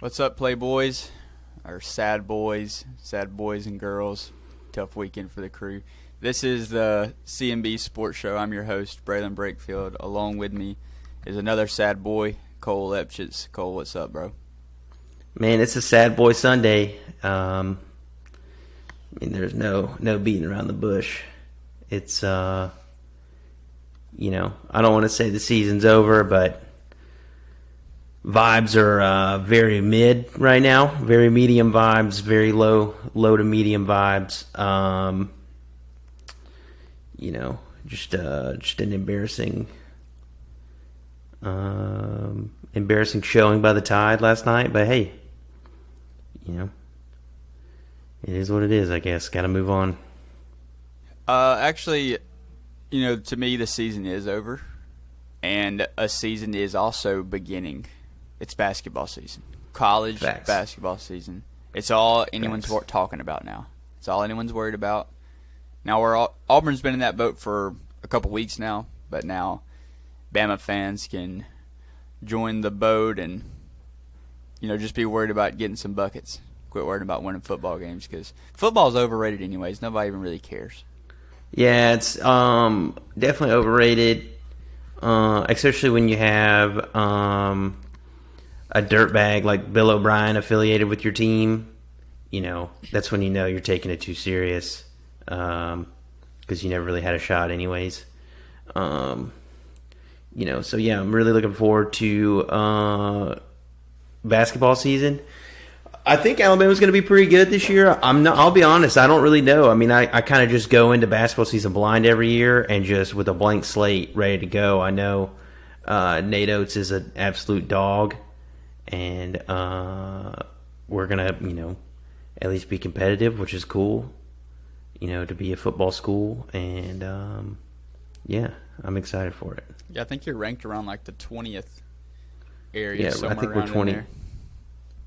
What's up, Playboys? Or sad boys and girls. Tough weekend for the crew. This is the CMB Sports Show. I'm your host, Braylon Brakefield. Along with me is another sad boy, Cole Epchitz. Cole, what's up, bro? Man, it's a sad boy Sunday. There's no beating around the bush. It's, I don't want to say the season's over, but vibes are very mid right now. Very medium vibes, very low to medium vibes. Just an embarrassing showing by the Tide last night. But hey, it is what it is, I guess. Got to move on. Actually, to me, the season is over, and a season is also beginning. It's basketball season, college Facts. Basketball season. It's all anyone's Facts. talking about now. It's all anyone's worried about. Now, Auburn's been in that boat for a couple weeks now, but now Bama fans can join the boat and just be worried about getting some buckets. Quit worrying about winning football games because football's overrated anyways. Nobody even really cares. Yeah, it's definitely overrated, especially when you have a dirtbag like Bill O'Brien affiliated with your team. That's when you're taking it too serious because you never really had a shot anyways. So yeah, I'm really looking forward to basketball season. I think Alabama's going to be pretty good this year. I'll be honest, I don't really know. I kind of just go into basketball season blind every year and just with a blank slate ready to go. I know Nate Oates is an absolute dog, and we're going to, at least be competitive, which is cool, to be a football school. And, yeah, I'm excited for it. Yeah, I think you're ranked around like the 20th area. Yeah, somewhere I think around we're 20. in there.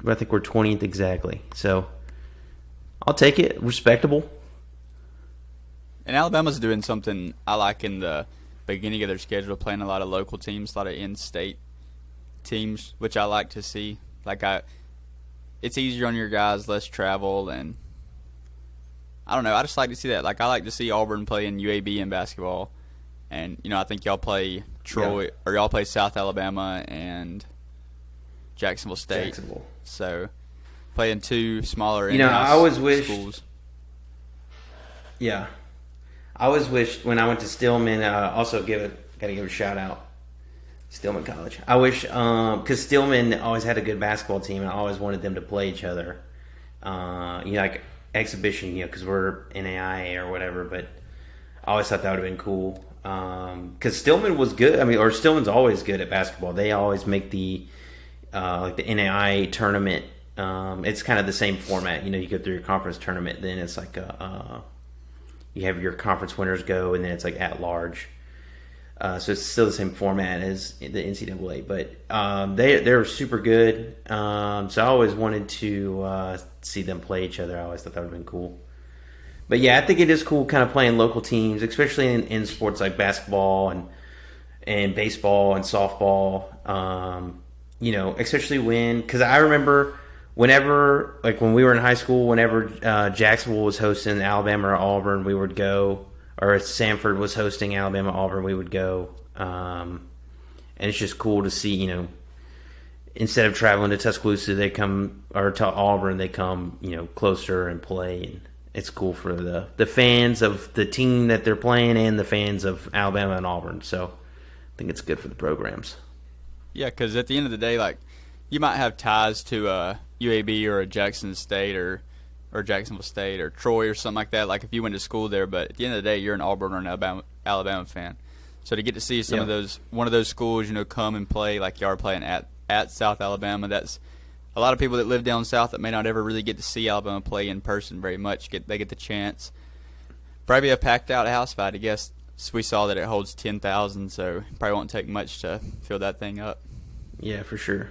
I think we're 20th exactly. So I'll take it. Respectable. And Alabama's doing something I like in the beginning of their schedule, playing a lot of local teams, a lot of in-state teams, which I like to see. It's easier on your guys, less travel, and I don't know. I just like to see that. I like to see Auburn playing UAB in basketball, and I think y'all play Troy or y'all play South Alabama and Jacksonville State. So playing two smaller I always wish schools. Yeah. I always wished when I went to Stillman, also gotta give a shout out. Stillman College. I wish, because Stillman always had a good basketball team, and I always wanted them to play each other. Like exhibition, because we're NAIA or whatever, but I always thought that would have been cool. Because Stillman was good. Or Stillman's always good at basketball. They always make the NAIA tournament. It's kind of the same format. You go through your conference tournament, then it's like you have your conference winners go, and then it's like at large. So it's still the same format as the NCAA, but they're super good. So I always wanted to see them play each other. I always thought that would have been cool. But yeah, I think it is cool kind of playing local teams, especially in sports like basketball and baseball and softball. Especially because I remember whenever, when we were in high school, whenever Jacksonville was hosting Alabama or Auburn, we would go, or if Samford was hosting Alabama Auburn, we would go. And it's just cool to see, instead of traveling to Tuscaloosa, they come, or to Auburn, they come, closer and play. And it's cool for the fans of the team that they're playing and the fans of Alabama and Auburn. So I think it's good for the programs. Yeah, because at the end of the day, you might have ties to a UAB or a Jackson State or Jacksonville State or Troy or something like that. If you went to school there, but at the end of the day, you're an Auburn or an Alabama fan. So to get to see one of those schools, come and play like you are playing at South Alabama, that's a lot of people that live down south that may not ever really get to see Alabama play in person very much. They get the chance. Probably a packed out house fight, I guess. We saw that it holds 10,000, so it probably won't take much to fill that thing up. Yeah, for sure.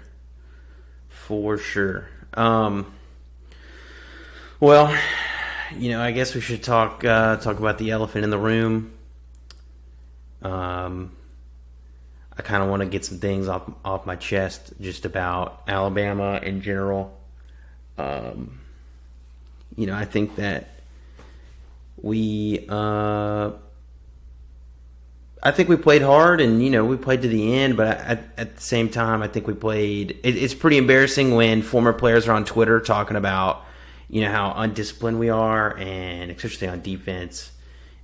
For sure. Well, I guess we should talk about the elephant in the room. I I kind of want to get some things off my chest just about Alabama in general. I think that we played hard, and we played to the end. But at the same time, I think we played. It's pretty embarrassing when former players are on Twitter talking about how undisciplined we are, and especially on defense.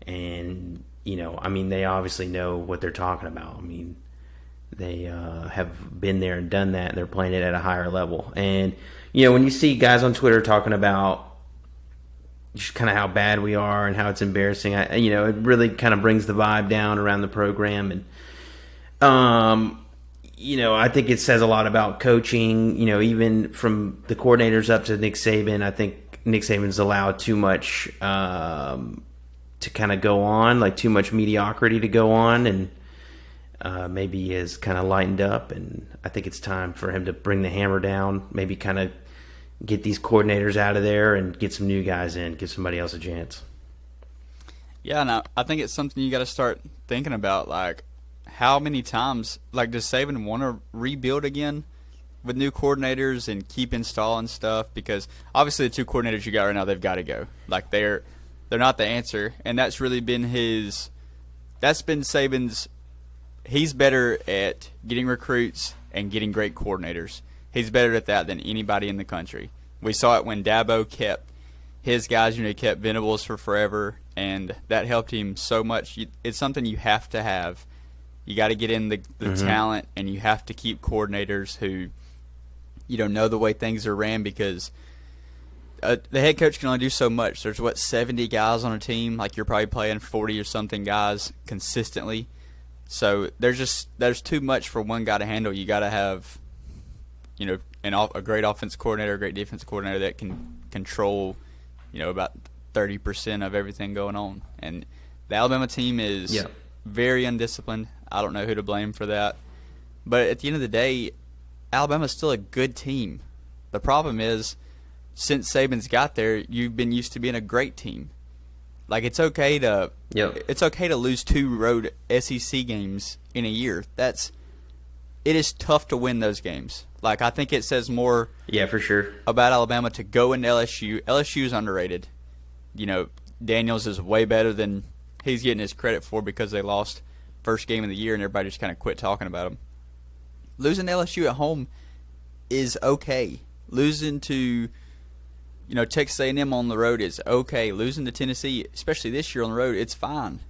And they obviously know what they're talking about. I mean, they have been there and done that, and they're playing it at a higher level. And when you see guys on Twitter talking about just kind of how bad we are and how it's embarrassing, it really kind of brings the vibe down around the program. And I think it says a lot about coaching. Even from the coordinators up to Nick Saban, I think Nick Saban's allowed too much to kind of go on, like too much mediocrity to go on, and maybe he has kind of lightened up. And I think it's time for him to bring the hammer down, maybe kind of get these coordinators out of there and get some new guys in, give somebody else a chance. Yeah, and I think it's something you got to start thinking about. Like, how many times, does Saban want to rebuild again with new coordinators and keep installing stuff? Because obviously the two coordinators you got right now, they've got to go. They're not the answer, and that's really been Saban's. He's better at getting recruits and getting great coordinators. He's better at that than anybody in the country. We saw it when Dabo kept his guys. He kept Venables for forever, and that helped him so much. It's something you have to have. You got to get in the talent, and you have to keep coordinators who, know the way things are ran, because the head coach can only do so much. There's 70 guys on a team. You're probably playing 40 or something guys consistently. So there's too much for one guy to handle. You got to have, a great offense coordinator, a great defense coordinator that can control, about 30% of everything going on. And the Alabama team is very undisciplined. I don't know who to blame for that. But at the end of the day, Alabama's still a good team. The problem is, since Saban's got there, you've been used to being a great team. It's okay to lose 2 road SEC games in a year. It is tough to win those games. I think it says more for sure about Alabama to go into LSU. LSU is underrated. Daniels is way better than he's getting his credit for, because they lost first game of the year and everybody just kind of quit talking about him. Losing to LSU at home is okay. Losing to Texas A&M on the road is okay. Losing to Tennessee, especially this year on the road, it's fine.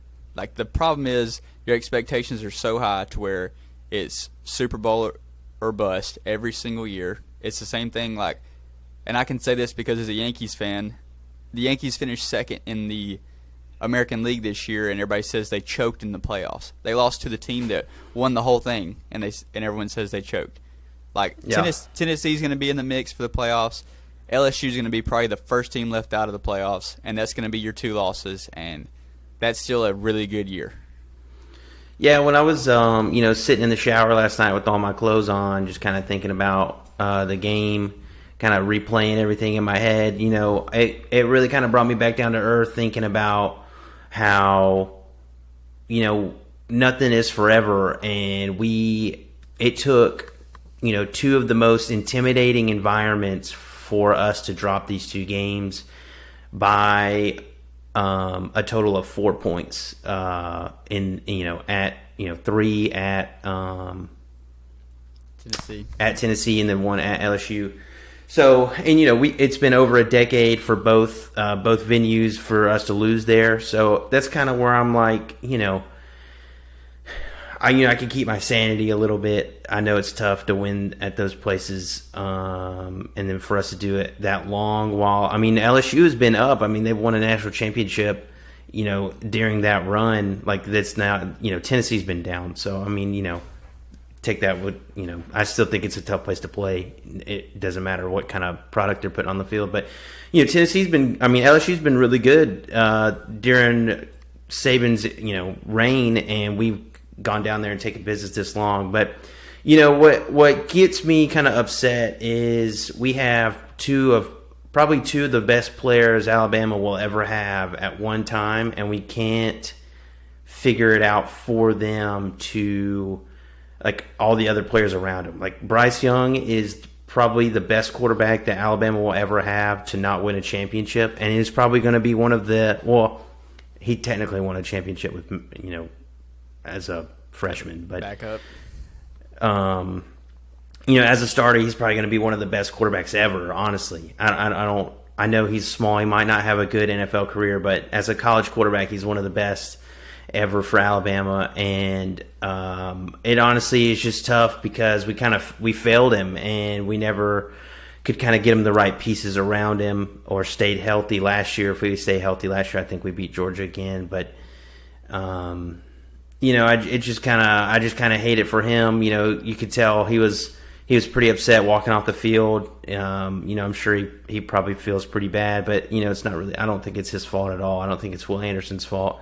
The problem is your expectations are so high to where it's Super Bowl or bust every single year. It's the same thing. And I can say this because as a Yankees fan, the Yankees finished second in the American League this year, and everybody says they choked in the playoffs. They lost to the team that won the whole thing, and everyone says they choked. Tennessee's going to be in the mix for the playoffs. LSU's going to be probably the first team left out of the playoffs, and that's going to be your 2 losses, and that's still a really good year. Yeah, when I was sitting in the shower last night with all my clothes on, just kind of thinking about the game, kind of replaying everything in my head, it really kind of brought me back down to earth, thinking about how nothing is forever, and it took 2 of the most intimidating environments for us to drop these 2 games by a total of 4 points at 3 at Tennessee and then 1 at LSU. So, and it's been over a decade for both venues for us to lose there. So that's kind of where I'm I can keep my sanity a little bit. I know it's tough to win at those places, and then for us to do it that long while LSU has been up. They've won a national championship, during that run. That's now, Tennessee's been down. So take that with, I still think it's a tough place to play. It doesn't matter what kind of product they're putting on the field, but LSU's been really good during Saban's reign, and we've gone down there and taken business this long. But what gets me kind of upset is we have probably two of the best players Alabama will ever have at one time, and we can't figure it out for them to like all the other players around him. Like Bryce Young is probably the best quarterback that Alabama will ever have to not win a championship, and he's probably going to be one of the. Well, he technically won a championship with as a freshman, but Backup. As a starter, he's probably going to be one of the best quarterbacks ever. Honestly, I don't. I know he's small. He might not have a good NFL career, but as a college quarterback, he's one of the best ever for Alabama. And it honestly is just tough because we failed him, and we never could kind of get him the right pieces around him or stayed healthy last year. If we stay healthy last year, I think we beat Georgia again. But I just kind of hate it for him. You could tell he was pretty upset walking off the field. I'm sure he probably feels pretty bad, but it's not really. I don't think it's his fault at all. I don't think it's Will Anderson's fault.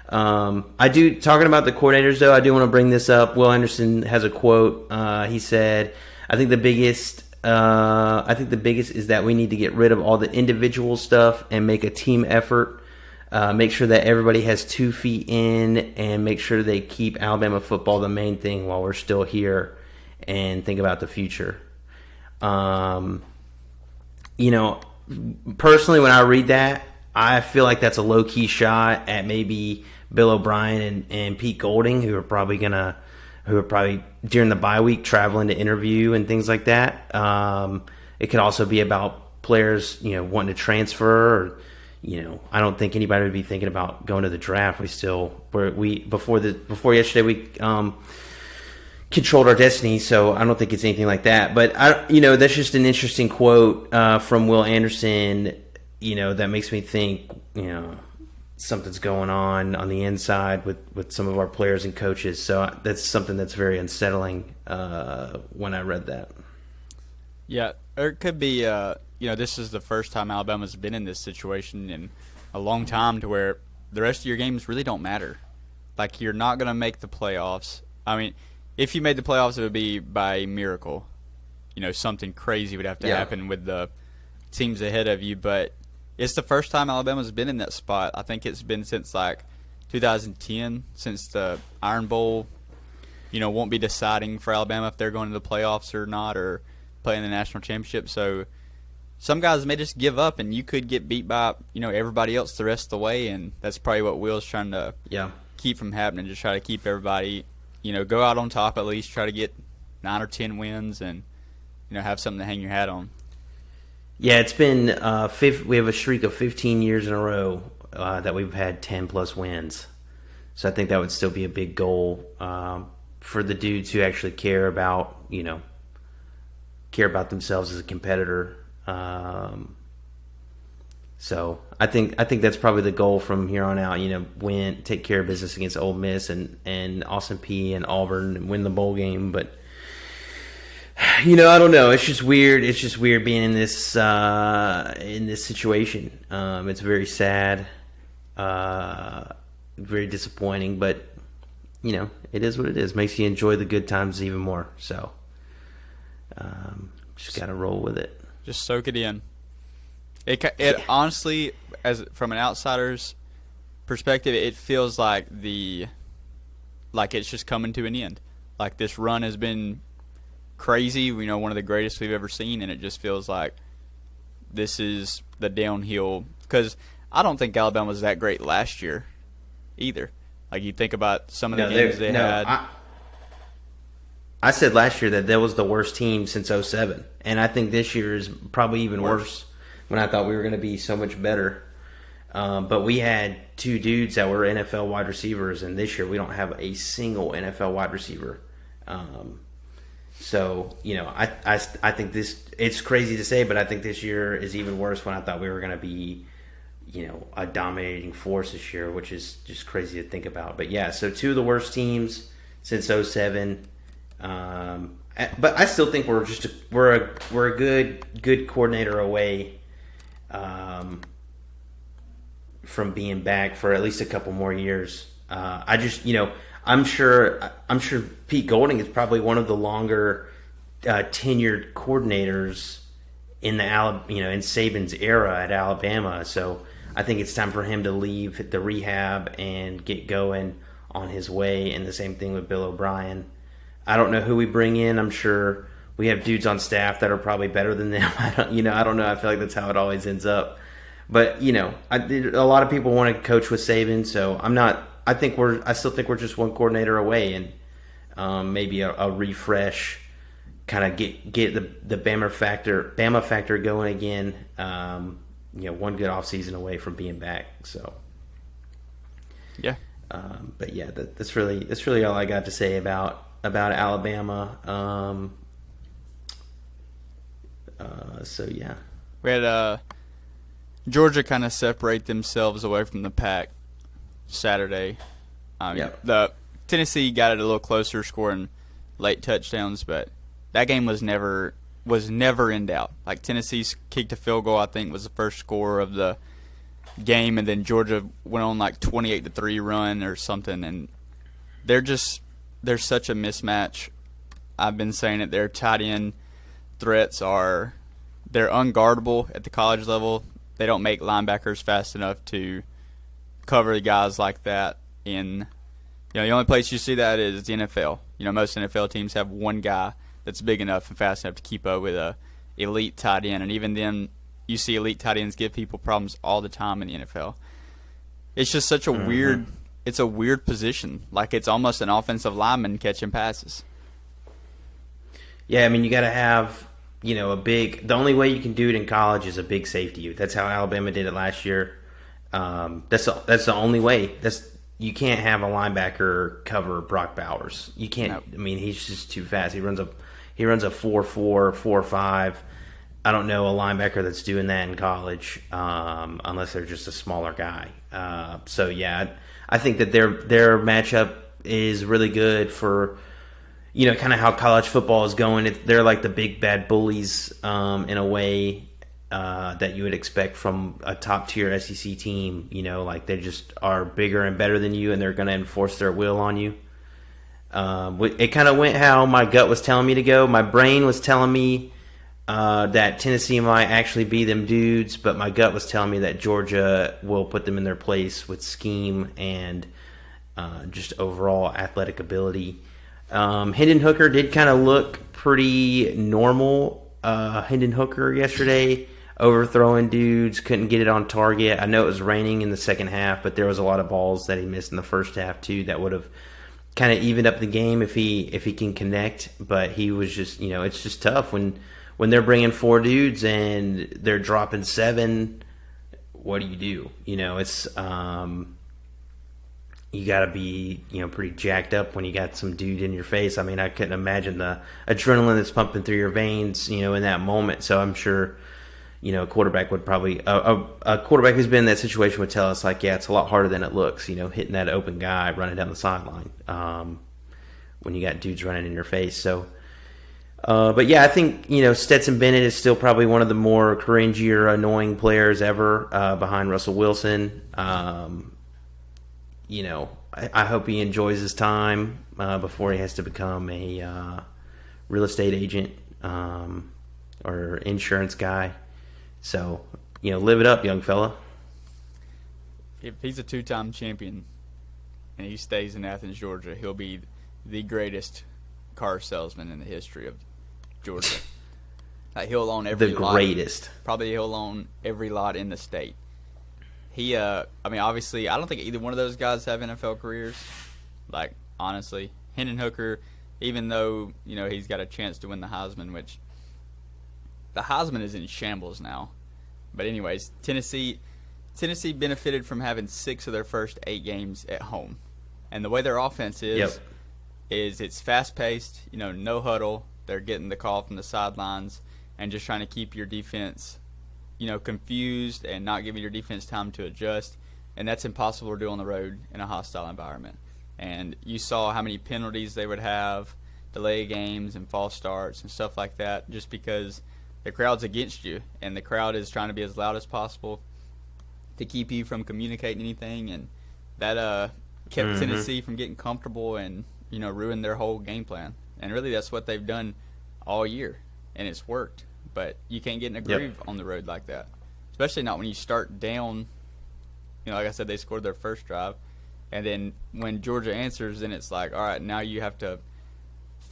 Talking about the coordinators though, I do want to bring this up. Will Anderson has a quote. He said, "I think the biggest is that we need to get rid of all the individual stuff and make a team effort. Make sure that everybody has 2 feet in, and make sure they keep Alabama football the main thing while we're still here, and think about the future." Personally, when I read that, I feel like that's a low-key shot at maybe Bill O'Brien and Pete Golding, who are probably during the bye week traveling to interview and things like that. It could also be about players, wanting to transfer. Or, I don't think anybody would be thinking about going to the draft. Before yesterday we controlled our destiny, so I don't think it's anything like that. But that's just an interesting quote from Will Anderson. That makes me think, something's going on the inside with some of our players and coaches. So that's something that's very unsettling when I read that. Yeah, or it could be, this is the first time Alabama's been in this situation in a long time to where the rest of your games really don't matter. Like, you're not going to make the playoffs. I mean, if you made the playoffs, it would be by miracle. Something crazy would have to happen with the teams ahead of you, but it's the first time Alabama's been in that spot. I think it's been since 2010, since the Iron Bowl. Won't be deciding for Alabama if they're going to the playoffs or not, or playing the national championship. So some guys may just give up, and you could get beat by everybody else the rest of the way, and that's probably what Will's trying to keep from happening. Just try to keep everybody, go out on top at least. Try to get 9 or 10 wins, and have something to hang your hat on. Yeah, it's been we have a streak of 15 years in a row that we've had 10-plus wins. So I think that would still be a big goal for the dudes who actually care about themselves as a competitor. So I think that's probably the goal from here on out. Take care of business against Ole Miss and Austin Peay and Auburn and win the bowl game, but. I don't know. It's just weird. It's just weird being in this situation. It's very sad, very disappointing. But it is what it is. Makes you enjoy the good times even more. So, just gotta roll with it. Just soak it in. It honestly, as from an outsider's perspective, it feels like it's just coming to an end. Like, this run has been crazy, one of the greatest we've ever seen, and it just feels like this is the downhill, because I don't think Alabama was that great last year either. Like, you think about some of the games they had. I said last year that was the worst team since 2007, and I think this year is probably even worse when I thought we were going to be so much better. But we had 2 dudes that were NFL wide receivers, and this year we don't have a single NFL wide receiver. So, I think it's crazy to say, but I think this year is even worse when I thought we were going to be, a dominating force this year, which is just crazy to think about. But yeah, so 2 of the worst teams since 2007. But I still think we're a good coordinator away from being back for at least a couple more years. I'm sure Pete Golding is probably one of the longer tenured coordinators in in Saban's era at Alabama. So I think it's time for him to leave the rehab and get going on his way. And the same thing with Bill O'Brien. I don't know who we bring in. I'm sure we have dudes on staff that are probably better than them. I don't know. I feel like that's how it always ends up. But a lot of people want to coach with Saban, so I'm not. I still think we're just one coordinator away, and maybe a refresh, kind of get the Bama factor going again. One good offseason away from being back. So yeah. But yeah, that's really all I got to say about Alabama. So yeah, We had Georgia kind of separate themselves away from the pack Saturday. The Tennessee got it a little closer, scoring late touchdowns, but that game was never in doubt. Like, Tennessee kicked a field goal, I think was the first score of the game, and then Georgia went on like 28-3 run or something, and they're such a mismatch. I've been saying it. Their tight end threats they're unguardable at the college level. They don't make linebackers fast enough to cover the guys like that. The only place you see that is the NFL. Most NFL teams have one guy that's big enough and fast enough to keep up with a elite tight end, and even then, you see elite tight ends give people problems all the time in the NFL. It's just such a weird position. Like, it's almost an offensive lineman catching passes. Yeah, I mean, you got to have the only way you can do it in college is a big safety. That's how Alabama did it last year. That's the only way. You can't have a linebacker cover Brock Bowers. You can't. No. I mean, he's just too fast. He runs a 4.4, 4.5. I don't know a linebacker that's doing that in college, unless they're just a smaller guy. So yeah, I think that their matchup is really good for kind of how college football is going. They're like the big bad bullies in a way that you would expect from a top tier SEC team. Like, they just are bigger and better than you, and they're going to enforce their will on you. It kind of went how my gut was telling me to go. My brain was telling me that Tennessee might actually be them dudes, but my gut was telling me that Georgia will put them in their place with scheme and just overall athletic ability. Hendon Hooker did kind of look pretty normal. Hendon Hooker yesterday, overthrowing dudes, couldn't get it on target. I know it was raining in the second half, but there was a lot of balls that he missed in the first half too that would have kind of evened up the game if he can connect. But he was just, it's just tough when they're bringing 4 dudes and they're dropping 7. What do you do? It's you got to be pretty jacked up when you got some dude in your face. I mean, I couldn't imagine the adrenaline that's pumping through your veins in that moment. So I'm sure a quarterback would probably a quarterback who's been in that situation would tell us, like, yeah, it's a lot harder than it looks. Hitting that open guy running down the sideline when you got dudes running in your face. So. But yeah, I think Stetson Bennett is still probably one of the more cringier, annoying players ever behind Russell Wilson. I hope he enjoys his time before he has to become a real estate agent or insurance guy. So live it up, young fella. If he's a 2-time champion and he stays in Athens, Georgia, he'll be the greatest car salesman in the history of Georgia. Like, he'll own every lot. The greatest. Probably he'll own every lot in the state. He, obviously, I don't think either one of those guys have NFL careers. Like, honestly, Hendon Hooker, even though, he's got a chance to win the Heisman, which the Heisman is in shambles now. But anyways, Tennessee benefited from having 6 of their first 8 games at home. And the way their offense is it's fast-paced, no huddle. They're getting the call from the sidelines and just trying to keep your defense, confused and not giving your defense time to adjust. And that's impossible to do on the road in a hostile environment. And you saw how many penalties they would have, delay games and false starts and stuff like that, just because the crowd's against you and the crowd is trying to be as loud as possible to keep you from communicating anything. And that kept Tennessee from getting comfortable and ruined their whole game plan. And really, that's what they've done all year, and it's worked. But you can't get in a groove on the road like that, especially not when you start down. Like I said, they scored their first drive, and then when Georgia answers, then it's like, all right, now you have to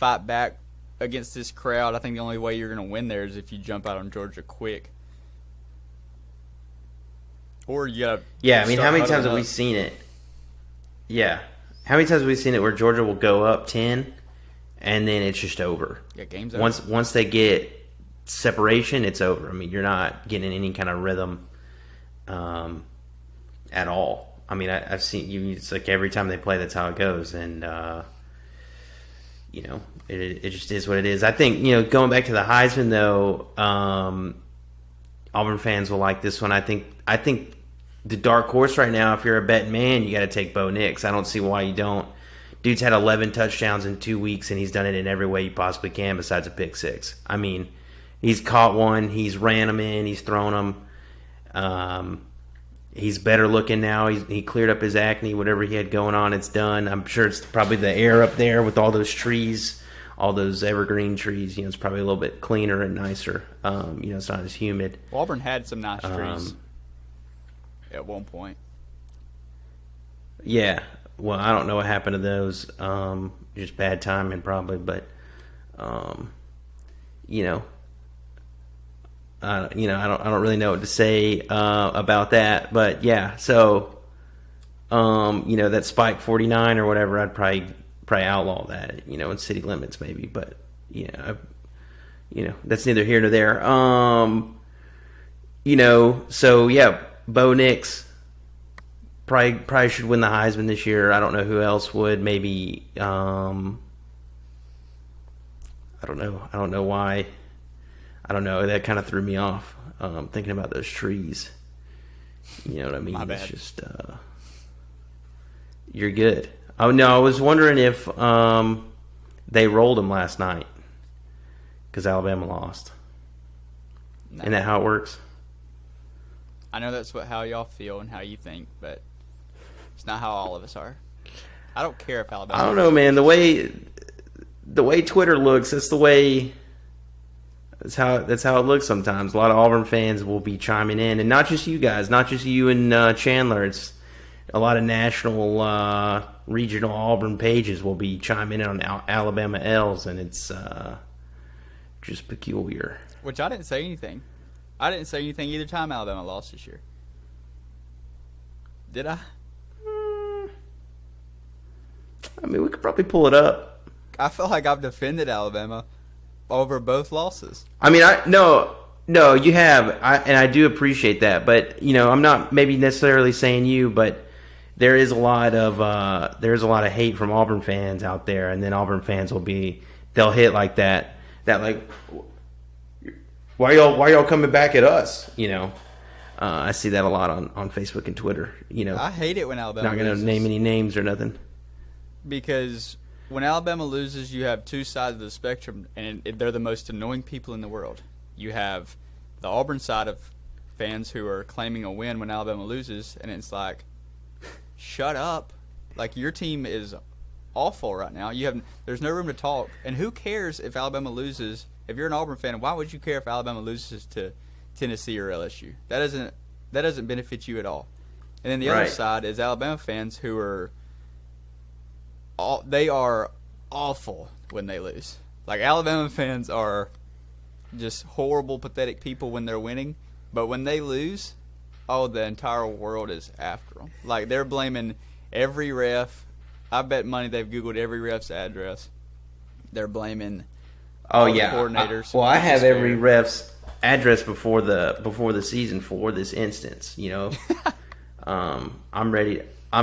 fight back against this crowd, I think the only way you're going to win there is if you jump out on Georgia quick. Or you got to. Yeah, I mean, how many times have we seen it? Yeah. How many times have we seen it where Georgia will go up 10 and then it's just over? Yeah, game's over. Once they get separation, it's over. I mean, you're not getting any kind of rhythm at all. I mean, I've seen you. It's like every time they play, that's how it goes, and it just is what it is. I think going back to the Heisman though, Auburn fans will like this one. I think the dark horse right now, if you're a betting man, you got to take Bo Nix. I don't see why you don't. Dude's had 11 touchdowns in 2 weeks, and he's done it in every way you possibly can besides a pick six. I mean, he's caught one, he's ran them in, he's thrown them. He's better looking now. He cleared up his acne, whatever he had going on, it's done. I'm sure it's probably the air up there with all those trees, all those evergreen trees. It's probably a little bit cleaner and nicer. It's not as humid. Well, Auburn had some nice trees at one point. Yeah. Well, I don't know what happened to those. Just bad timing probably, but I don't really know what to say about that, but yeah. So, that Spike 49 or whatever, I'd probably outlaw that, in city limits maybe, but that's neither here nor there. So yeah, Bo Nix probably should win the Heisman this year. I don't know who else would. Maybe I don't know why. I don't know. That kind of threw me off. Thinking about those trees. You know what I mean? My bad. It's just you're good. Oh no, I was wondering if they rolled them last night because Alabama lost. No. Isn't that how it works? I know that's how y'all feel and how you think, but it's not how all of us are. I don't care if Alabama. I don't know, man. The way Twitter looks, that's the way. That's how it looks sometimes. A lot of Auburn fans will be chiming in, and not just you guys, not just you and Chandler. It's a lot of national, regional Auburn pages will be chiming in on Alabama L's, and it's just peculiar. Which I didn't say anything. I didn't say anything either time Alabama lost this year. Did I? I mean, we could probably pull it up. I feel like I've defended Alabama over both losses. I mean, no, you have, and I do appreciate that. But I'm not maybe necessarily saying you, but there is a lot of hate from Auburn fans out there, and then Auburn fans they'll hit like that like, why y'all coming back at us? I see that a lot on Facebook and Twitter. I hate it when Alabama not going to name any names or nothing, because when Alabama loses, you have two sides of the spectrum, and they're the most annoying people in the world. You have the Auburn side of fans who are claiming a win when Alabama loses, and it's like, shut up. Like, your team is awful right now. There's no room to talk. And who cares if Alabama loses? If you're an Auburn fan, why would you care if Alabama loses to Tennessee or LSU? That doesn't benefit you at all. And then the other side is Alabama fans who are they are awful when they lose. Like, Alabama fans are just horrible, pathetic people when they're winning, but when they lose, the entire world is after them. Like, they're blaming every ref. I bet money they've Googled every ref's address. They're blaming all the coordinators. I have every ref's address before the season for this instance. I'm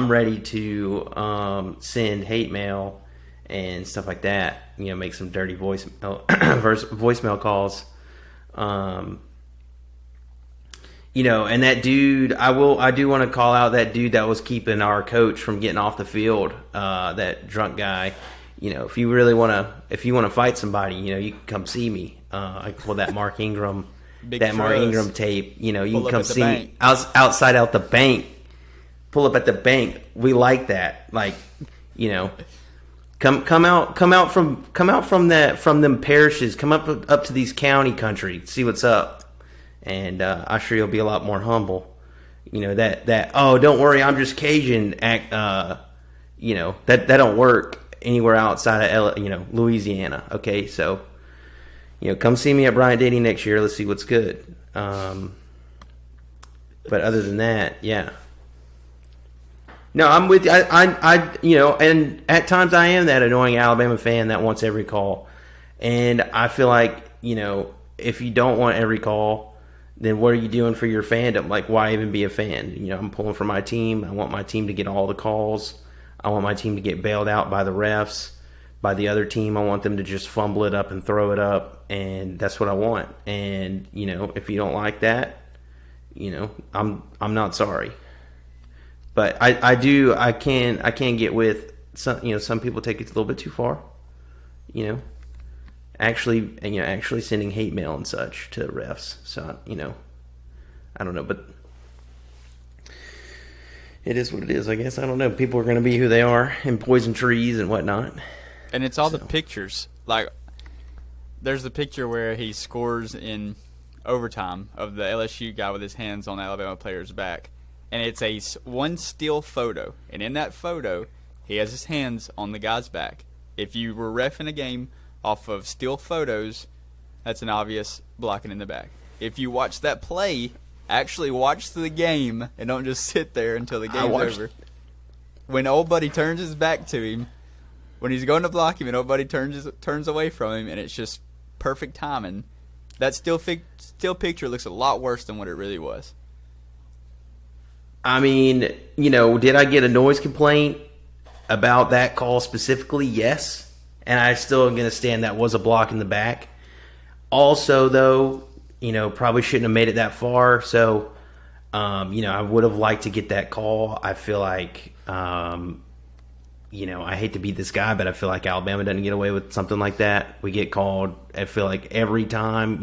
ready to send hate mail and stuff like that. Make some dirty voicemail calls. And that dude, I do want to call out that dude that was keeping our coach from getting off the field. That drunk guy. If you want to fight somebody, you can come see me. I pull that Mark Ingram, Mark Ingram tape. You can come see me outside the bank. Pull up at the bank. We like that. Like, come out from them parishes. Come up to these county country. See what's up. And I'm sure you'll be a lot more humble. That don't worry, I'm just Cajun. That don't work. anywhere outside of Louisiana. Okay, so come see me at Bryant Denny next year. Let's see what's good. But other than that, yeah. No, I'm with you. And at times I am that annoying Alabama fan that wants every call, and I feel like if you don't want every call, then what are you doing for your fandom? Like, why even be a fan? I'm pulling for my team. I want my team to get all the calls. I want my team to get bailed out by the refs, by the other team. I want them to just fumble it up and throw it up, and that's what I want. And if you don't like that, I'm not sorry. But I can get with some people take it a little bit too far. Actually sending hate mail and such to refs. So I don't know, but it is what it is. I guess I don't know. People are going to be who they are and poison trees and whatnot. And it's all the pictures. Like, there's the picture where he scores in overtime of the LSU guy with his hands on the Alabama player's back. And it's one still photo. And in that photo, he has his hands on the guy's back. If you were reffing a game off of still photos, that's an obvious blocking in the back. If you watch that play, actually watch the game and don't just sit there until the game's over. When old buddy turns his back to him, when he's going to block him and old buddy turns away from him, and it's just perfect timing, that still picture looks a lot worse than what it really was. I mean, did I get a noise complaint about that call specifically? Yes. And I still am going to stand that was a block in the back. Also, though, probably shouldn't have made it that far. So, I would have liked to get that call. I feel like, I hate to be this guy, but I feel like Alabama doesn't get away with something like that. We get called. I feel like every time,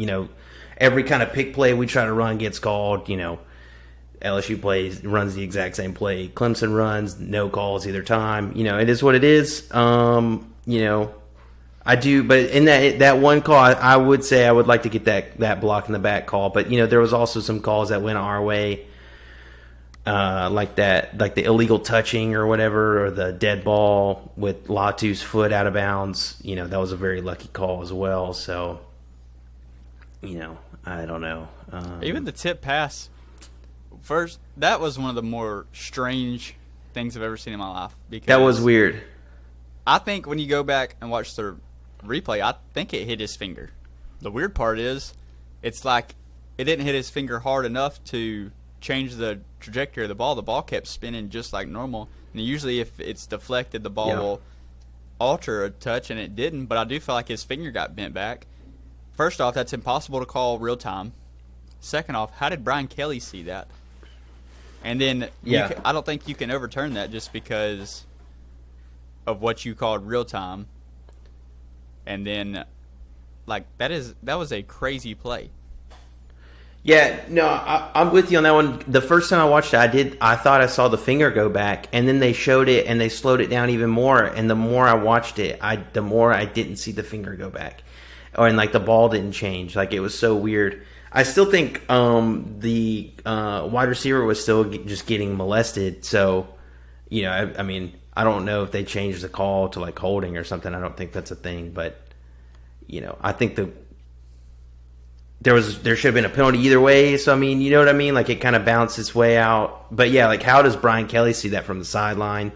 every kind of pick play we try to run gets called, LSU runs the exact same play. Clemson runs, no calls either time. It is what it is. I do, but in that one call, I would say I would like to get that block in the back call. But there was also some calls that went our way, like the illegal touching or whatever, or the dead ball with Latu's foot out of bounds. That was a very lucky call as well. So, I don't know. Even the tip pass. First, that was one of the more strange things I've ever seen in my life. Because that was weird. I think when you go back and watch the replay, I think it hit his finger. The weird part is, it's like it didn't hit his finger hard enough to change the trajectory of the ball. The ball kept spinning just like normal. And usually if it's deflected, the ball will alter a touch, and it didn't. But I do feel like his finger got bent back. First off, that's impossible to call real time. Second off, how did Brian Kelly see that? And then I don't think you can overturn that just because of what you called real time. And then, that was a crazy play. Yeah, no, I'm with you on that one. The first time I watched it, I thought I saw the finger go back, and then they showed it and they slowed it down even more. And the more I watched it, the more I didn't see the finger go back, and the ball didn't change. It was so weird. I still think the wide receiver was still just getting molested. So, I mean, I don't know if they changed the call to holding or something. I don't think that's a thing. But, I think there should have been a penalty either way. So, I mean, you know what I mean? It kind of bounced its way out. But, yeah, how does Brian Kelly see that from the sideline?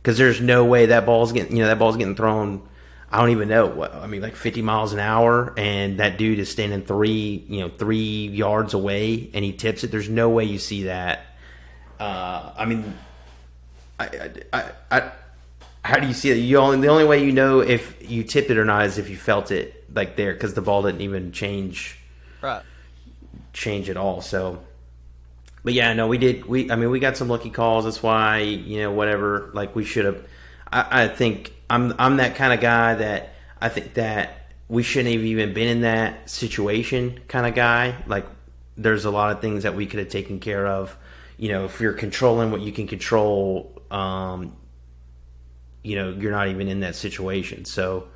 Because there's no way that ball's getting thrown. I don't even know 50 miles an hour, and that dude is standing 3 yards away, and he tips it. There's no way you see that. How do you see it? The only way you know if you tipped it or not is if you felt it there, because the ball didn't even change at all. So, but yeah, no, we did. We got some lucky calls. That's why whatever. We should have. I think. I'm that kind of guy that I think that we shouldn't have even been in that situation kind of guy. There's a lot of things that we could have taken care of. If you're controlling what you can control, you're not even in that situation. So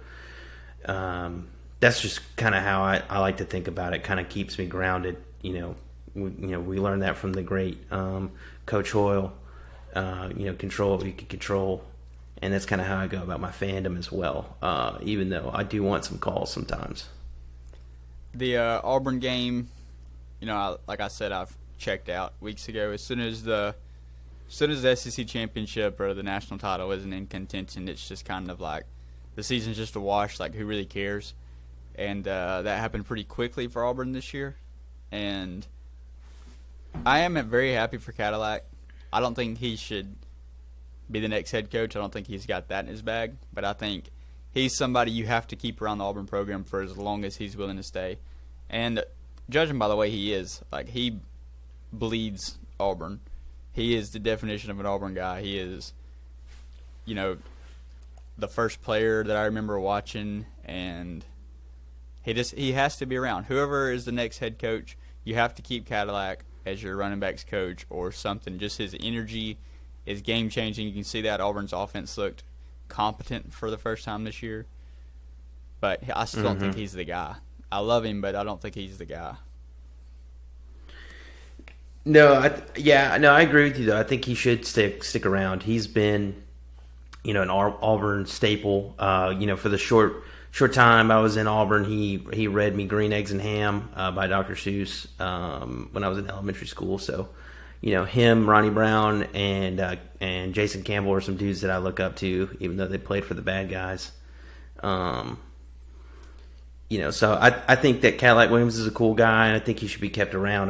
that's just kind of how I like to think about it. Kind of keeps me grounded. We learned that from the great Coach Hoyle. Control what you can control. And that's kind of how I go about my fandom as well, even though I do want some calls sometimes. The Auburn game, like I said, I've checked out weeks ago. As soon as the SEC championship or the national title isn't in contention, it's just kind of like the season's just a wash. Like, who really cares? And that happened pretty quickly for Auburn this year. And I am very happy for Cadillac. I don't think he should be the next head coach. I don't think he's got that in his bag. But I think he's somebody you have to keep around the Auburn program for as long as he's willing to stay. And judging by the way he is, like, he bleeds Auburn. He is the definition of an Auburn guy. He is, the first player that I remember watching, and he has to be around. Whoever is the next head coach, you have to keep Cadillac as your running backs coach or something. Just his energy is game changing. You can see that Auburn's offense looked competent for the first time this year, but I still don't think he's the guy. I love him, but I don't think he's the guy. No, I agree with you though. I think he should stick around. He's been, an Auburn staple. For the short time I was in Auburn, he read me Green Eggs and Ham by Dr. Seuss when I was in elementary school. So, him, Ronnie Brown, and Jason Campbell are some dudes that I look up to, even though they played for the bad guys. So I think that Cadillac Williams is a cool guy, and I think he should be kept around.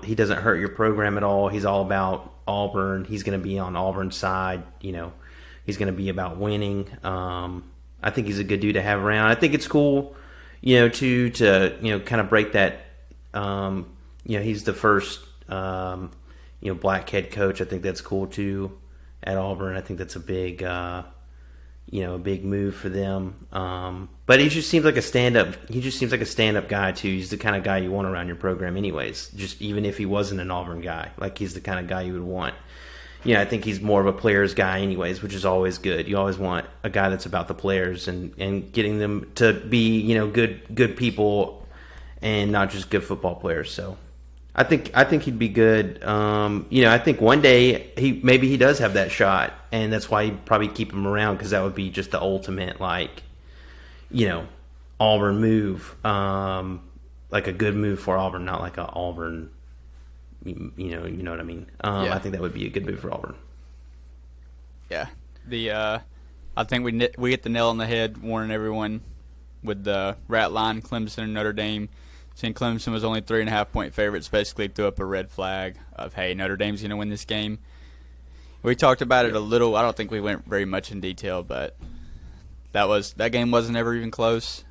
He doesn't hurt your program at all. He's all about Auburn. He's going to be on Auburn's side. He's going to be about winning. I think he's a good dude to have around. I think it's cool, to kind of break that. He's the first, black head coach. I think that's cool too at Auburn. I think that's a big, big move for them. But he just seems like a stand-up. He just seems like a stand-up guy too. He's the kind of guy you want around your program, anyways. Just even if he wasn't an Auburn guy, like he's the kind of guy you would want. I think he's more of a players guy, anyways, which is always good. You always want a guy that's about the players and getting them to be, good people and not just good football players. So, I think he'd be good. I think one day maybe he does have that shot, and that's why he'd probably keep him around, because that would be just the ultimate, Auburn move, like a good move for Auburn, not like a Auburn. You know what I mean. Yeah. I think that would be a good move for Auburn. Yeah, I think we hit the nail on the head, warning everyone with the rat line, Clemson and Notre Dame. Saying Clemson was only 3.5-point favorites basically threw up a red flag of, hey, Notre Dame's going to win this game. We talked about it a little. I don't think we went very much in detail, but that game wasn't ever even close.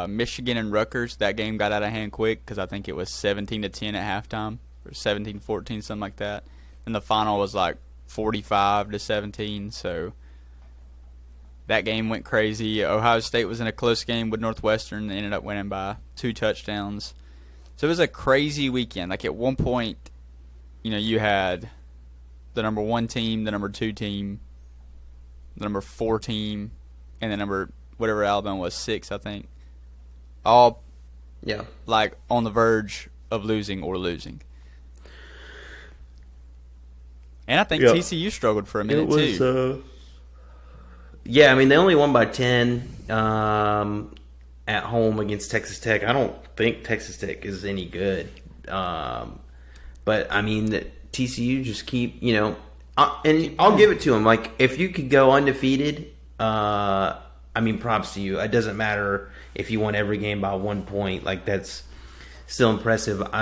Michigan and Rutgers, that game got out of hand quick because I think it was 17-10 at halftime. Or 17-14, something like that. And the final was like 45-17, so that game went crazy. Ohio State was in a close game with Northwestern. They ended up winning by 2 touchdowns. So it was a crazy weekend. Like, at one point, you had the number 1 team, the number 2 team, the number 4 team, and the number, whatever Alabama was, 6, I think. All, like, on the verge of losing or losing. And I think TCU struggled for a minute, too. They only won by 10 at home against Texas Tech. I don't think Texas Tech is any good. But, TCU just keep, and I'll give it to them. Like, if you could go undefeated, props to you. It doesn't matter if you won every game by 1 point. Like, that's still impressive. I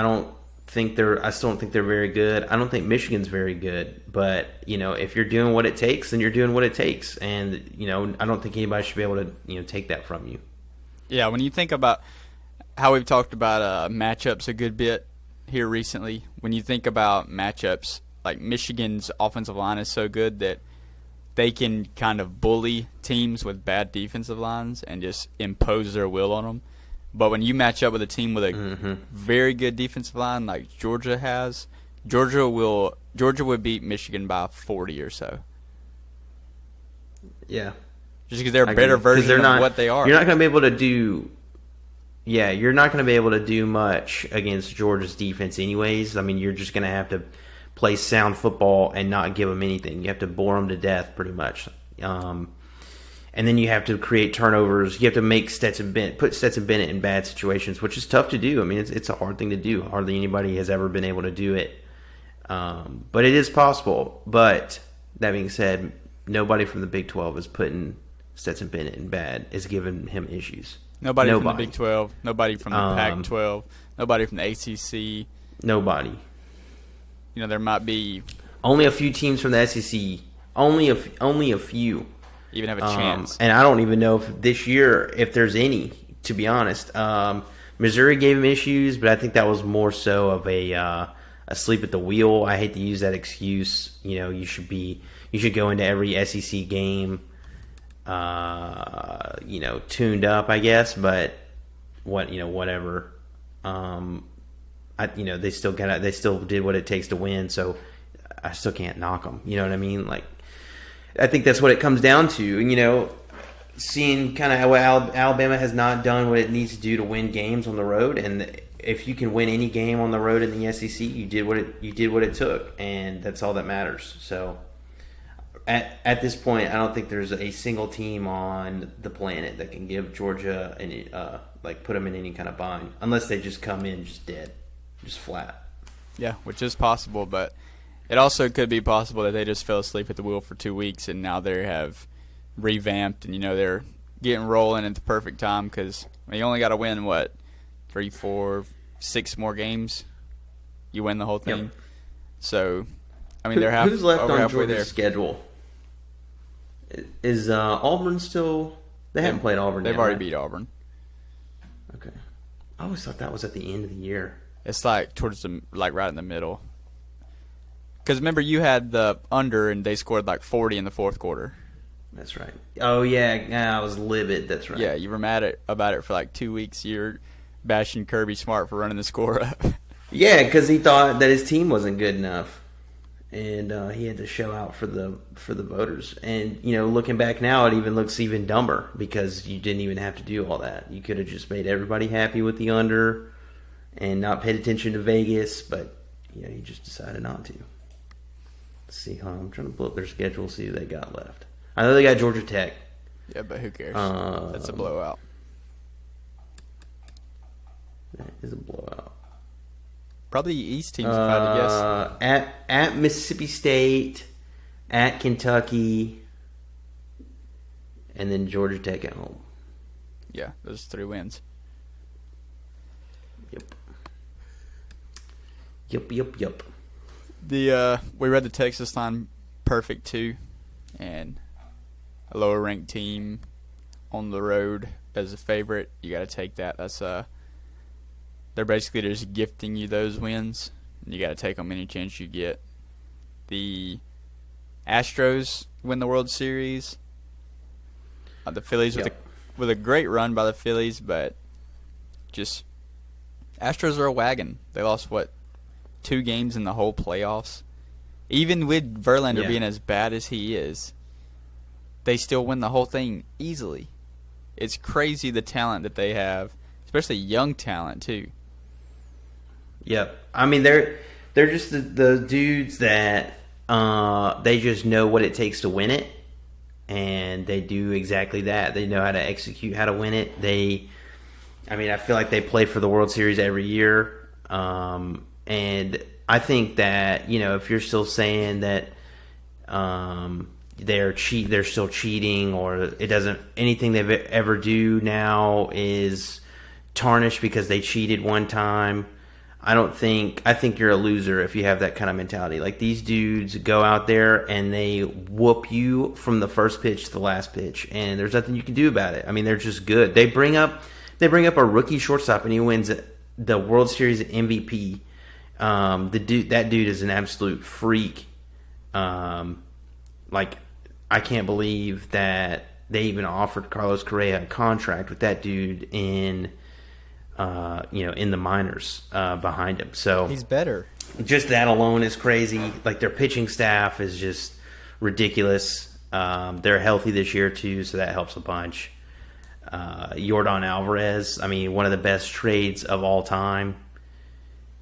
still don't think they're very good. I don't think Michigan's very good. But, if you're doing what it takes, then you're doing what it takes. And, I don't think anybody should be able to, take that from you. Yeah, when you think about how we've talked about matchups a good bit here recently, when you think about matchups, like Michigan's offensive line is so good that they can kind of bully teams with bad defensive lines and just impose their will on them. But when you match up with a team with a very good defensive line like Georgia has, Georgia would beat Michigan by 40 or so. Yeah. Just because they're a better version of what they are. You're not going to be able to do you're not going to be able to do much against Georgia's defense anyways. You're just going to have to play sound football and not give them anything. You have to bore them to death pretty much. And then you have to create turnovers. You have to make put Stetson Bennett in bad situations, which is tough to do. I mean, it's a hard thing to do. Hardly anybody has ever been able to do it. But it is possible. But that being said, nobody from the Big 12 is putting Stetson Bennett in bad, is giving him issues. Nobody from the Big 12. Nobody from the Pac-12. Nobody from the ACC. Nobody. You know, there might be only a few teams from the SEC. Only a few even have a chance. And I don't even know if this year, if there's any, to be honest. Missouri gave him issues, but I think that was more so of a sleep at the wheel. I hate to use that excuse. You know, you should go into every SEC game, tuned up, I guess. But whatever. They still did what it takes to win, so I still can't knock them. You know what I mean? Like, I think that's what it comes down to. And, seeing kind of how Alabama has not done what it needs to do to win games on the road, and if you can win any game on the road in the SEC, you did what it took, and that's all that matters. So, at this point, I don't think there's a single team on the planet that can give Georgia put them in any kind of bind, unless they just come in just dead, just flat. Yeah, which is possible, but it also could be possible that they just fell asleep at the wheel for 2 weeks and now they have revamped and, they're getting rolling at the perfect time because you only got to win, 3, 4, 6 more games? You win the whole thing. Yep. So, who's left on Georgia's schedule? Is Auburn still – they haven't played Auburn yet. They've already beat Auburn. Okay. I always thought that was at the end of the year. It's towards right in the middle. Because remember, you had the under, and they scored 40 in the fourth quarter. That's right. Oh, yeah, I was livid. That's right. Yeah, you were mad about it for 2 weeks. You're bashing Kirby Smart for running the score up. Yeah, because he thought that his team wasn't good enough, and he had to show out for the voters. And looking back now, it even looks even dumber because you didn't even have to do all that. You could have just made everybody happy with the under, and not paid attention to Vegas. But you just decided not to. Let's see, I'm trying to pull up their schedule, see who they got left. I know they got Georgia Tech. Yeah, but who cares? That's a blowout. That is a blowout. Probably the East teams, if I had to guess. At Mississippi State, at Kentucky, and then Georgia Tech at home. Yeah, those 3 wins. Yep. We read the Texas line perfect too, and a lower ranked team on the road as a favorite. You got to take that. That's they're basically just gifting you those wins, and you got to take them any chance you get. The Astros win the World Series. The Phillies with a great run by the Phillies, but just Astros are a wagon. They lost 2 games in the whole playoffs. Even with Verlander being as bad as he is, they still win the whole thing easily. It's crazy the talent that they have, especially young talent too. Yep. I mean, they're just the dudes that they just know what it takes to win it, and they do exactly that. They know how to execute, how to win it. I feel like they play for the World Series every year. And I think that, if you're still saying that they're still cheating, or it doesn't, anything they ever do now is tarnished because they cheated one time. I think you're a loser if you have that kind of mentality. Like, these dudes go out there and they whoop you from the first pitch to the last pitch, and there's nothing you can do about it. I mean, they're just good. They bring up a rookie shortstop and he wins the World Series MVP. That dude is an absolute freak. I can't believe that they even offered Carlos Correa a contract with that dude in the minors behind him. So he's better. Just that alone is crazy. Like, their pitching staff is just ridiculous. They're healthy this year too, so that helps a bunch. Yordan Alvarez, one of the best trades of all time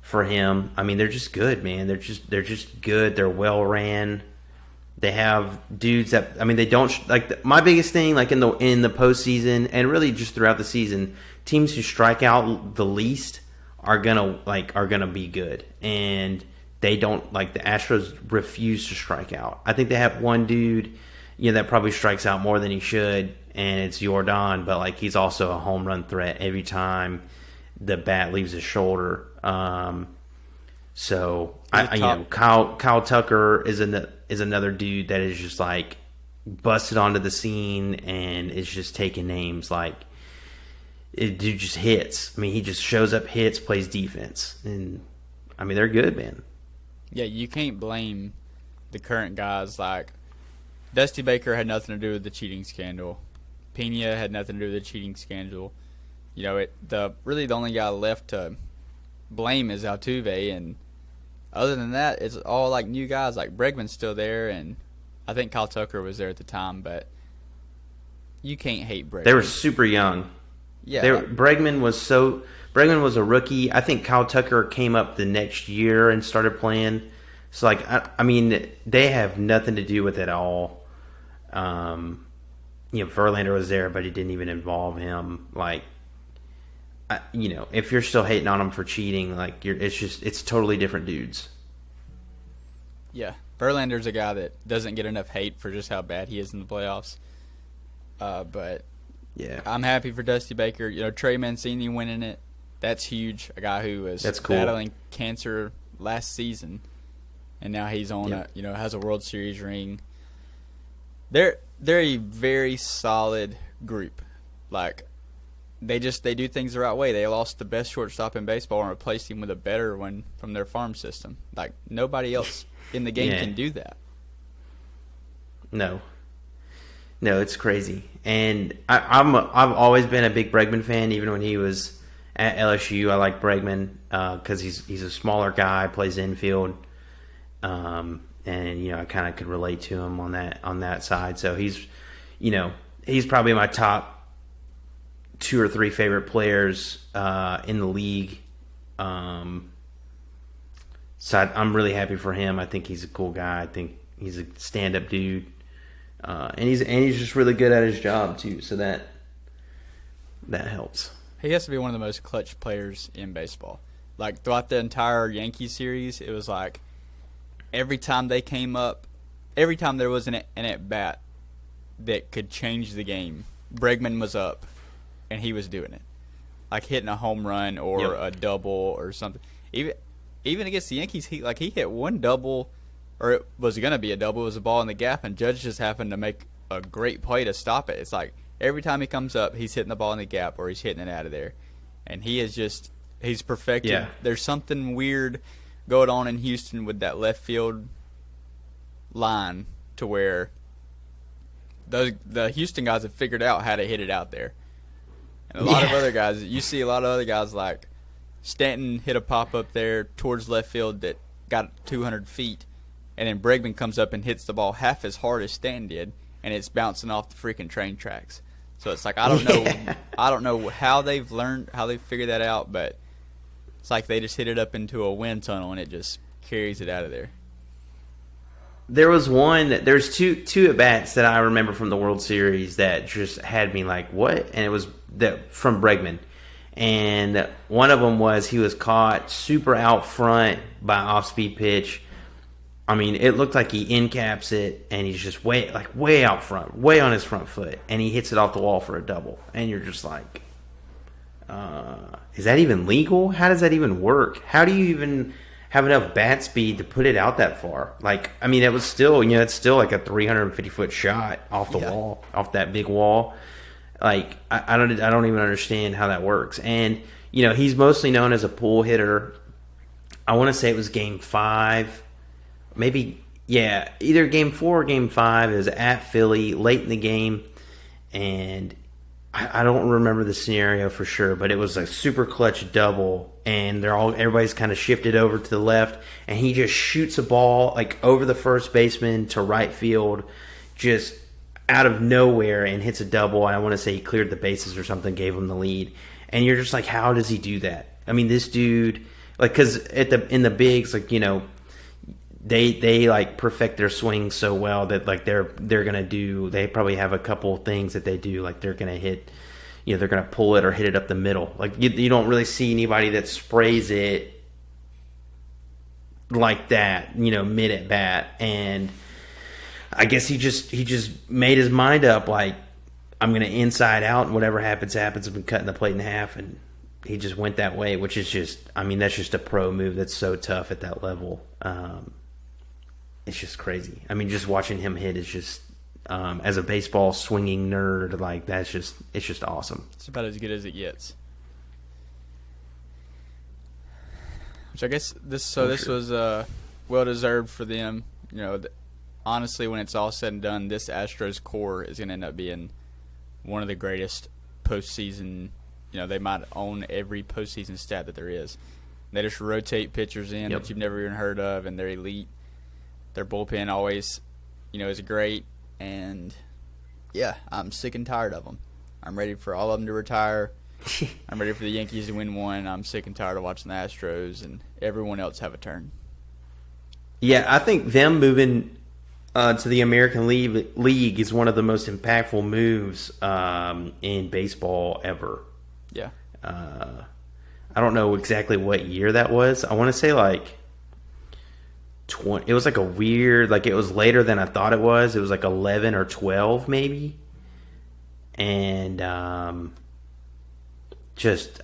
for him. They're just good, man. They're just good. They're well ran. They have dudes that, I mean, they don't like my biggest thing, like in the postseason and really just throughout the season, teams who strike out the least are gonna be good, and they don't, like the Astros refuse to strike out. I think they have one dude, that probably strikes out more than he should, and it's Jordan, but like he's also a home run threat every time the bat leaves his shoulder. Kyle Tucker is another dude that is just like busted onto the scene and is just taking names. Like, dude just hits. I mean, he just shows up, hits, plays defense, and I mean they're good, man. Yeah, you can't blame the current guys. Like Dusty Baker had nothing to do with the cheating scandal. Pena had nothing to do with the cheating scandal. The only guy left to blame is Altuve, and other than that, it's all like new guys. Like Bregman's still there, and I think Kyle Tucker was there at the time, but you can't hate Bregman. They were super young. Yeah, Bregman was a rookie. I think Kyle Tucker came up the next year and started playing. So, like, I mean, they have nothing to do with it at all. Verlander was there, but he didn't even involve him. Like, if you're still hating on him for cheating, like, it's totally different dudes. Yeah, Verlander's a guy that doesn't get enough hate for just how bad he is in the playoffs. But yeah, I'm happy for Dusty Baker. Trey Mancini winning it. That's huge. A guy who was battling cancer last season, and now he's on has a World Series ring. They're a very solid group. Like, they do things the right way. They lost the best shortstop in baseball and replaced him with a better one from their farm system. Like, nobody else in the game can do that. No, it's crazy. And I've always been a big Bregman fan. Even when he was at LSU, I like Bregman because he's a smaller guy, plays infield, and I kind of could relate to him on that side. So he's probably my top 2 or 3 favorite players in the league. So I'm really happy for him. I think he's a cool guy. I think he's a stand-up dude. And he's just really good at his job too, so that helps. He has to be one of the most clutch players in baseball. Like, throughout the entire Yankee series, it was like every time they came up, every time there was an at-bat that could change the game, Bregman was up, and he was doing it. Like hitting a home run or a double or something. Even against the Yankees, he hit one double, or it was going to be a double. It was a ball in the gap, and Judge just happened to make a great play to stop it. It's like every time he comes up, he's hitting the ball in the gap or he's hitting it out of there. And he's perfected. Yeah. There's something weird going on in Houston with that left field line to where the Houston guys have figured out how to hit it out there. And a lot of other guys, you see a lot of other guys like Stanton hit a pop-up there towards left field that got 200 feet. And then Bregman comes up and hits the ball half as hard as Stanton did, and it's bouncing off the freaking train tracks. So it's like, I don't know how they've figured that out, but it's like they just hit it up into a wind tunnel and it just carries it out of there. There's two at bats that I remember from the World Series that just had me like, what? And it was from Bregman. And one of them was he was caught super out front by off-speed pitch. I mean, it looked like he in-caps it, and he's just way out front, way on his front foot, and he hits it off the wall for a double. And you're just like, is that even legal? How does that even work? How do you even have enough bat speed to put it out that far? Like, I mean, it was still, it's still like a 350-foot shot off the wall, off that big wall. Like, I don't even understand how that works. And, he's mostly known as a pull hitter. I want to say it was Game 5. Maybe, either Game 4 or Game 5. It was at Philly, late in the game. And I don't remember the scenario for sure, but it was a super clutch double. And everybody's kind of shifted over to the left. And he just shoots a ball, like, over the first baseman to right field, just out of nowhere, and hits a double. I want to say he cleared the bases or something, gave him the lead. And you're just like, how does he do that? I mean, this dude, like, because in the bigs, like, they like perfect their swing so well that like they're gonna do. They probably have a couple of things that they do, like they're gonna hit. They're gonna pull it or hit it up the middle. Like you don't really see anybody that sprays it like that, mid at bat. And I guess he just made his mind up, like, I'm gonna inside out, and whatever happens. I've been cutting the plate in half, and he just went that way, which is just, that's just a pro move. That's so tough at that level. It's just crazy. Just watching him hit is just, as a baseball swinging nerd, like it's just awesome. It's about as good as it gets. Which I guess this was well deserved for them. Honestly, when it's all said and done, this Astros core is going to end up being one of the greatest postseason. They might own every postseason stat that there is. They just rotate pitchers in that you've never even heard of, and they're elite. Their bullpen always, is great. And, yeah, I'm sick and tired of them. I'm ready for all of them to retire. I'm ready for the Yankees to win one. I'm sick and tired of watching the Astros and everyone else have a turn. Yeah, I think them moving to the American League is one of the most impactful moves in baseball ever. Yeah. I don't know exactly what year that was. I want to say like 20. It was like a weird, like it was later than I thought it was. It was like 11 or 12 maybe. And just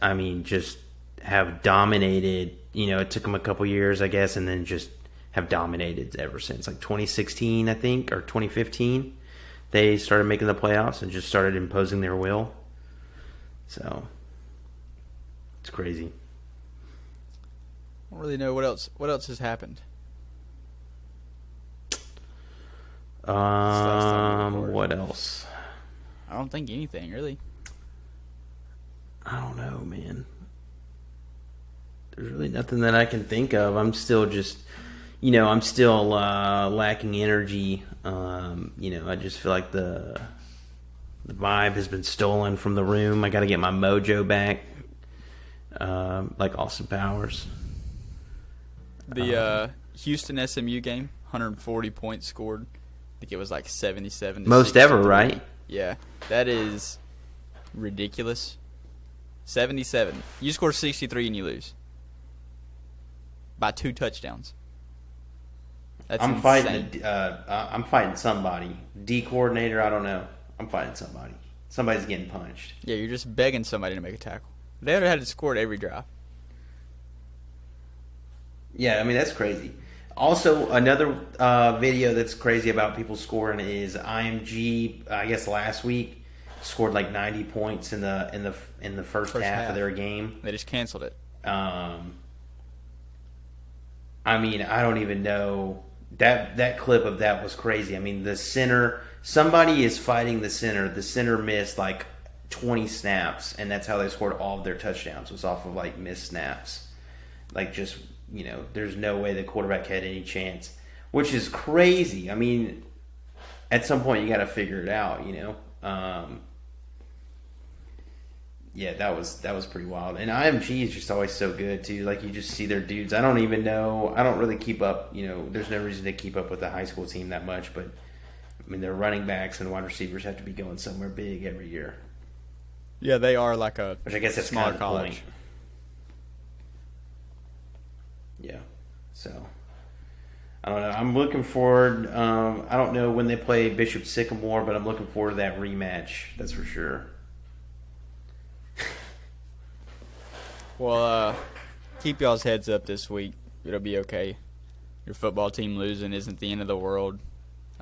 have dominated. It took them a couple years, I guess, and then just have dominated ever since. Like 2016, I think, or 2015, they started making the playoffs and just started imposing their will. So it's crazy. I don't really know what else has happened. What else? I don't think anything, really. I don't know, man. There's really nothing that I can think of. I'm still just, I'm still lacking energy. I just feel like the vibe has been stolen from the room. I got to get my mojo back, like Austin Powers. The Houston SMU game, 140 points scored. I think it was like 77. Most ever, right? Yeah, that is ridiculous. 77. You score 63 and you lose by 2 touchdowns. That's insane. I'm fighting somebody. D coordinator, I don't know. I'm fighting somebody. Somebody's getting punched. Yeah, you're just begging somebody to make a tackle. They would have had to score at every drive. Yeah, that's crazy. Also, another video that's crazy about people scoring is IMG. I guess last week scored like 90 points in the first half of their game. They just canceled it. I don't even know. That clip of that was crazy. The center, somebody is fighting the center. The center missed like 20 snaps, and that's how they scored all of their touchdowns, was off of like missed snaps. Like just, there's no way the quarterback had any chance, which is crazy. At some point you got to figure it out, Yeah, that was pretty wild. And IMG is just always so good too. Like you just see their dudes. I don't even know. I don't really keep up. There's no reason to keep up with the high school team that much. But their running backs and wide receivers have to be going somewhere big every year. Yeah, they are like a which I guess that's smaller kind of the college. point. Yeah, so I don't know. I'm looking forward. I don't know when they play Bishop Sycamore, but I'm looking forward to that rematch. That's for sure. Well, keep y'all's heads up this week. It'll be okay. Your football team losing isn't the end of the world.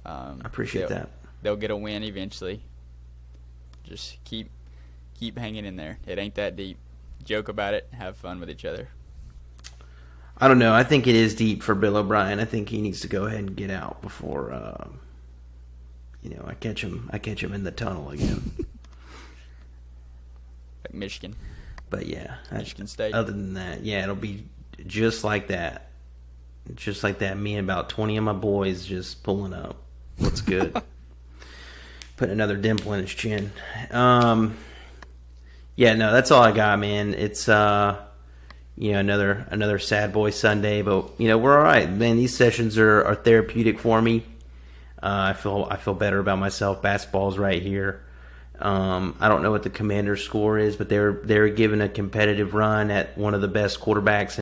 I appreciate that. They'll get a win eventually. Just keep hanging in there. It ain't that deep. Joke about it. Have fun with each other. I don't know. I think it is deep for Bill O'Brien. I think he needs to go ahead and get out before, I catch him in the tunnel again. Like Michigan. But yeah, Michigan State. Other than that, yeah, it'll be just like that. Just like that. Me and about 20 of my boys just pulling up. What's good? Putting another dimple in his chin. Yeah, no, that's all I got, man. It's another sad boy Sunday, but we're all right, man. These sessions are therapeutic for me. I feel better about myself. Basketball's right here. I don't know what the Commanders' score is, but they were given a competitive run at one of the best quarterbacks